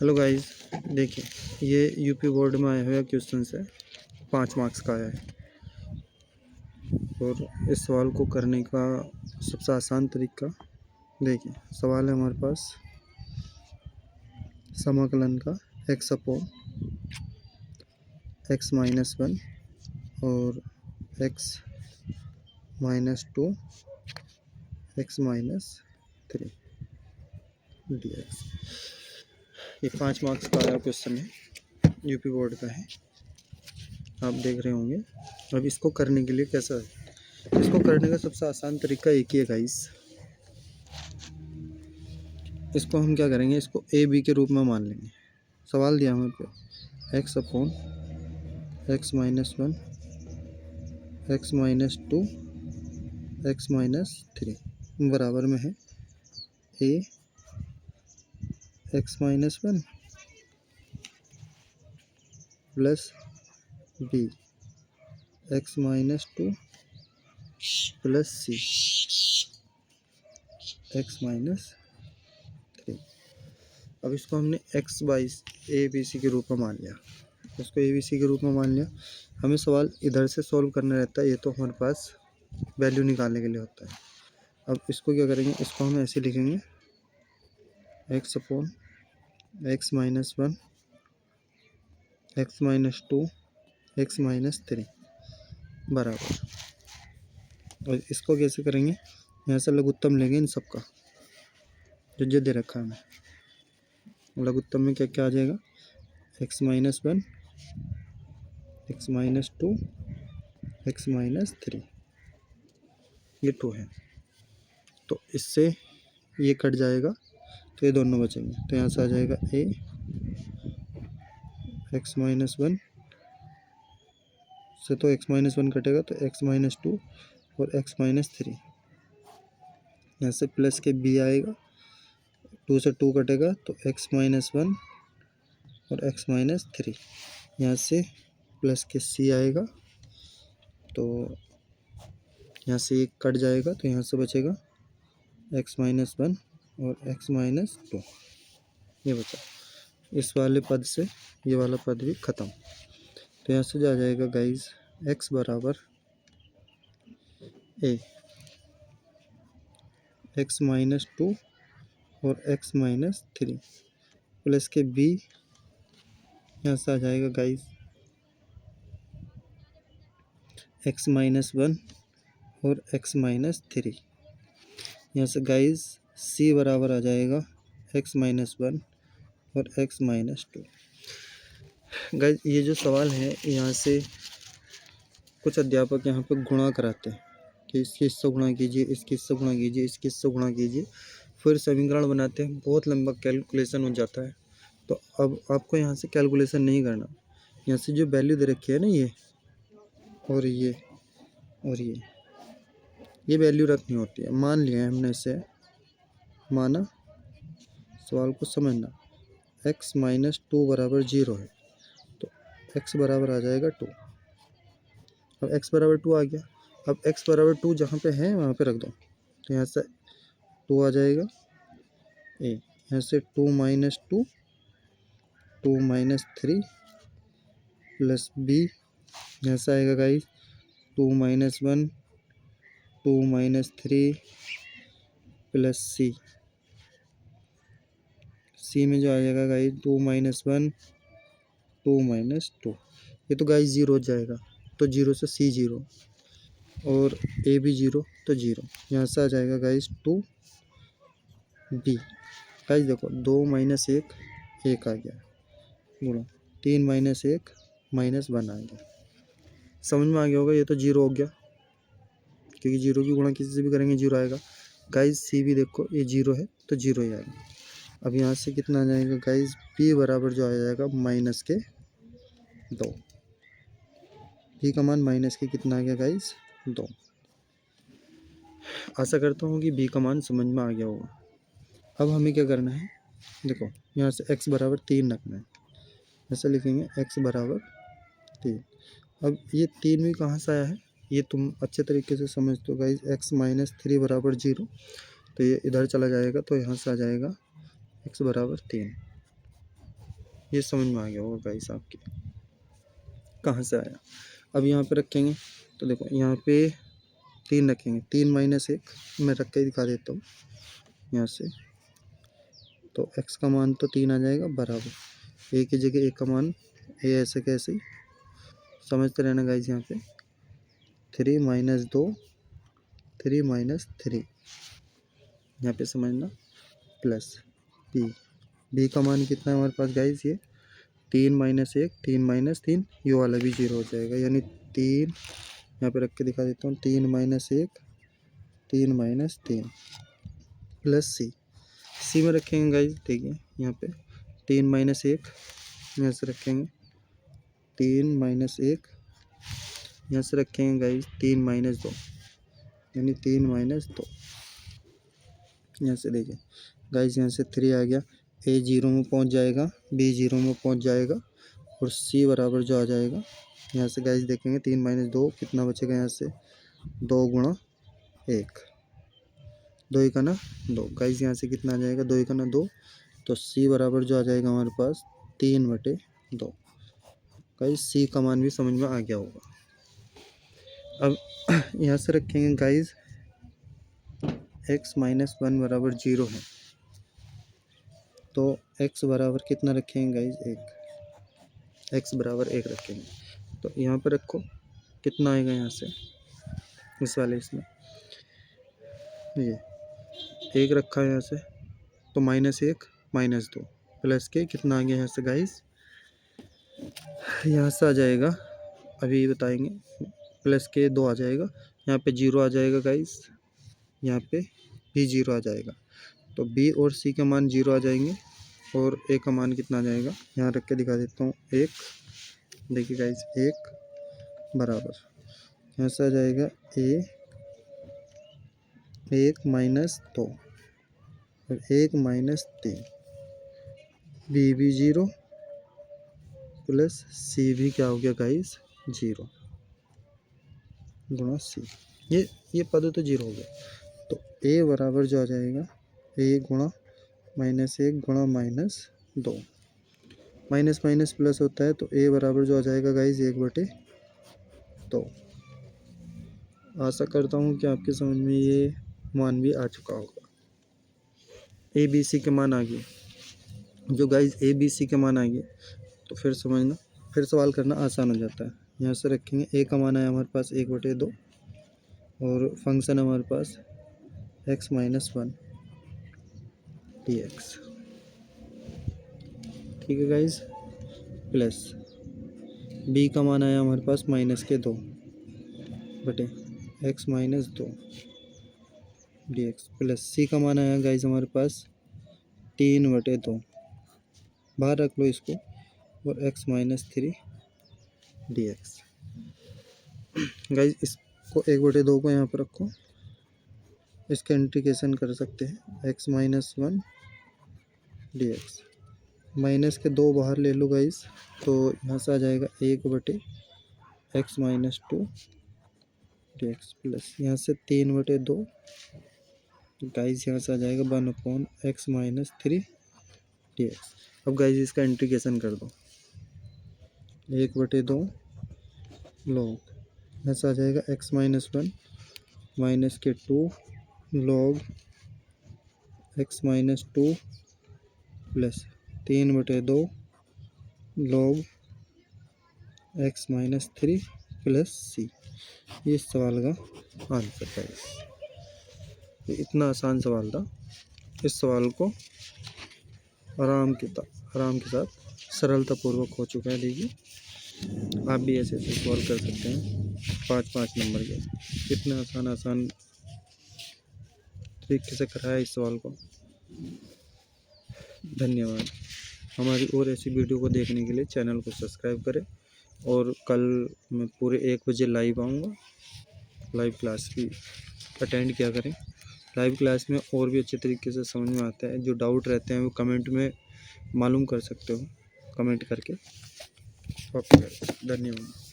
Hello guys, देखिए ये UP board में आया हुआ क्वेश्चन है, 5 मार्क्स का आया है। और इस सवाल को करने का सबसे आसान तरीका देखिए, सवाल है हमारे पास समाकलन का x अपॉन x माइनस 1 और x minus 2 x minus 3 dx। ये 5 मार्क्स का आया क्वेश्चन है, यूपी बोर्ड का है, आप देख रहे होंगे। अब इसको करने के लिए कैसा है, इसको करने का सबसे आसान तरीका एक ही है गाइस। इसको हम क्या करेंगे, इसको ए बी के रूप में मान लेंगे। सवाल दिया हमें पे x upon x minus 1 x minus 2 x minus 3 बराबर में है a x minus 1 plus b x minus 2 plus c x minus 3। अब इसको हमने x by a b c के रूप में मान लिया, इसको ए बी सी के रूप में मान लिया। हमें सवाल इधर से सॉल्व करना रहता है, ये तो हमारे पास वैल्यू निकालने के लिए होता है। अब इसको क्या करेंगे, इसको हम ऐसे लिखेंगे x upon x minus 1 x minus 2 x minus 3 बराबर। और इसको कैसे करेंगे, यहाँ से लघुत्तम लेंगे इन सब का जो दे रखा है हमें। लघुत्तम में क्या क्या आ जाएगा, x minus 1 x minus 2 x minus 3, ये 2 है। तो इससे ये कट जाएगा तो ये दोनों बचेंगे, तो यहाँ से आ जाएगा ए एक्स माइनस 1 से, तो एक्स माइनस 1 कटेगा तो एक्स माइनस 2 और एक्स माइनस 3। यहाँ से प्लस के बी आएगा, 2 से 2 कटेगा तो एक्स माइनस 1 और एक्स माइनस 3। यहाँ से प्लस के सी आएगा, तो यहाँ से एक कट जाएगा तो यहाँ से बचेगा एक्स माइनस 1 और एक्स माइनस 2, ये बचा। इस वाले पद से ये वाला पद भी ख़त्म। तो यहाँ से जो आ जाएगा गाइज, एक्स बराबर ए एक्स माइनस 2 और एक्स माइनस 3 प्लस के बी, यहाँ से आ जाएगा गाइज एक्स माइनस 1 और एक्स माइनस 3। यहाँ से गाइज सी बराबर आ जाएगा एक्स माइनस 1 और एक्स माइनस 2। गाइज ये जो सवाल है, यहाँ से कुछ अध्यापक यहाँ पे गुणा कराते हैं कि इसकी इससे गुणा कीजिए, इसकी इससे गुणा कीजिए, इसकी इससे गुणा कीजिए, फिर समीकरण बनाते हैं। बहुत लंबा कैलकुलेशन हो जाता है। तो अब आपको यहाँ से कैलकुलेशन नहीं करना, यहाँ से जो वैल्यू दे रखी है ना, ये और ये और ये वैल्यू रखनी होती है। मान लिया है हमने, इसे माना, सवाल को समझना। x माइनस 2 बराबर 0 है, तो x बराबर आ जाएगा 2। अब x बराबर 2 आ गया। अब x बराबर 2 जहाँ पे है वहाँ पे रख दो, तो यहाँ से 2 आ जाएगा ए, यहाँ से 2 माइनस 2 2 माइनस 3 प्लस बी, यहाँ से आएगा गाइस 2 माइनस 1 2 माइनस 3 प्लस सी। सी में जो आ जाएगा गाइस 2 माइनस 1 2 माइनस 2, ये तो गाइस 0 हो जाएगा, तो 0 से सी 0 और ए भी 0, तो 0। यहाँ से आ जाएगा गाइस 2 बी। गाइस देखो 2 माइनस 1 1 आ गया, गुणा 3 माइनस 1 माइनस 1 आ गया। समझ में आ गया होगा, ये तो 0 हो गया, क्योंकि 0 की गुणा किसी से भी करेंगे 0 आएगा। गाइस सी भी देखो ये 0 है, तो 0 ही आएगा। अब यहाँ से कितना आ जाएगा गाइस, बी बराबर जो आ जाएगा माइनस के 2। बी का मान माइनस के कितना आ गया गाइस, 2। आशा करता हूँ कि बी का मान समझ में आ गया होगा। अब हमें क्या करना है, देखो यहाँ से x बराबर 3 रखना है, ऐसे लिखेंगे x बराबर 3। अब ये 3 भी कहाँ से आया है, ये तुम अच्छे तरीके से समझते हो गाइस। x माइनस 3 बराबर 0, तो ये इधर चला जाएगा, तो यहाँ से आ जाएगा x बराबर 3। ये समझ में आ गया होगा गाइस आपके कहाँ से आया। अब यहाँ पे रखेंगे तो देखो यहाँ पे 3 रखेंगे, 3 माइनस 1 मैं रख के दिखा देता हूँ यहाँ से। तो x का मान तो 3 आ जाएगा बराबर a की जगह a का मान a ऐसे कैसे समझते रहना गाइस। यहाँ पे 3 माइनस 2 3 माइनस 3 यहाँ पे समझना प्लस b का मान कितना है हमारे पास गाइस, ये 3 माइनस 1 3 माइनस 3 ये वाला भी 0 हो जाएगा, यानी 3 यहाँ पे रख के दिखा देता हूँ 3 माइनस 1 3 माइनस 3 प्लस सी में रखेंगे गाइस। देखिए यहाँ पे 3 माइनस 1 यहाँ से रखेंगे 3 माइनस 1 यहाँ से रखेंगे गाइस 3 माइनस 2 यानी 3 माइनस 2 यहाँ से देखिए गाइस यहाँ से 3 आ गया, a 0 में पहुँच जाएगा, b 0 में पहुँच जाएगा और c बराबर जो आ जाएगा यहाँ से गाइस देखेंगे 3 माइनस 2 कितना बचेगा यहाँ से 2 गुणा 1 2 का ना 2 गाइस यहाँ से कितना आ जाएगा 2 का ना 2 तो c बराबर जो आ जाएगा हमारे पास 3/2 गाइस c का मान भी समझ में आ गया होगा। अब यहाँ से रखेंगे गाइस x माइनस 1 बराबर 0 है तो x बराबर कितना रखेंगे गाइस 1 x बराबर 1 रखेंगे तो यहाँ पर रखो कितना आएगा यहाँ से इस वाले इसमें ये 1 रखा है यहाँ से तो -1 -2 प्लस के कितना आ गया यहाँ से गाइस, यहाँ से आ जाएगा अभी बताएंगे प्लस के 2 आ जाएगा, यहाँ पे 0 आ जाएगा गाइस, यहाँ पे भी 0 आ जाएगा तो b और c का मान 0 आ जाएंगे और a का मान कितना आ जाएगा यहाँ रख के दिखा देता हूँ 1। देखिए गाइस 1 बराबर यहाँ से आ जाएगा a 1 माइनस 2 और 1 माइनस 3 b भी 0 प्लस c भी क्या हो गया गाइस 0 गुणा c, ये पद तो 0 हो गया तो a बराबर जो आ जाएगा a गुणा -1 गुणा -2 माइनस माइनस प्लस होता है तो a बराबर जो आ जाएगा गाइस 1/2। आशा करता हूँ कि आपके समझ में ये मान भी आ चुका होगा। a b c के मान आ गए, जो गाइस a b c के मान आ गए तो फिर समझना फिर सवाल करना आसान हो जाता है। यहाँ से रखेंगे a का मान है हमारे पास 1/2 और फंक्शन है हमारे पास x माइनस 1 dx, ठीक है गाइस, प्लस b का मान आया हमारे पास -2 बटे x minus 2 dx plus c का मान आया गाइस हमारे पास 3/2 बाहर रख लो इसको और x माइनस 3 dx। गाइस इसको 1/2 को यहाँ पर रखो, इसका इंटीग्रेशन कर सकते हैं x माइनस 1 dx, माइनस के 2 बाहर ले लो गाइस तो यहाँ से आ जाएगा 1/x माइनस 2 dx प्लस यहाँ से 3/2 गाइस यहाँ से आ जाएगा 1/x माइनस 3 dx। अब गाइस इसका इंटीग्रेशन कर दो 1/2 log यहाँ से आ जाएगा x माइनस 1 माइनस के 2 log x minus 2 plus 3/2 log x minus 3 plus c, ये सवाल का आंसर है। ये इतना आसान सवाल था, इस सवाल को आराम के साथ सरलतापूर्वक हो चुका है। देखिए आप भी ऐसे सॉल्व कर सकते हैं 5-5 नंबर के, कितना आसान तरीके से कराया इस सवाल को। धन्यवाद। हमारी और ऐसी वीडियो को देखने के लिए चैनल को सब्सक्राइब करें और कल मैं पूरे 1 बजे लाइव आऊँगा, लाइव क्लास भी अटेंड किया करें। लाइव क्लास में और भी अच्छे तरीके से समझ में आता है, जो डाउट रहते हैं वो कमेंट में मालूम कर सकते हो, कमेंट करके। ओके, धन्यवाद।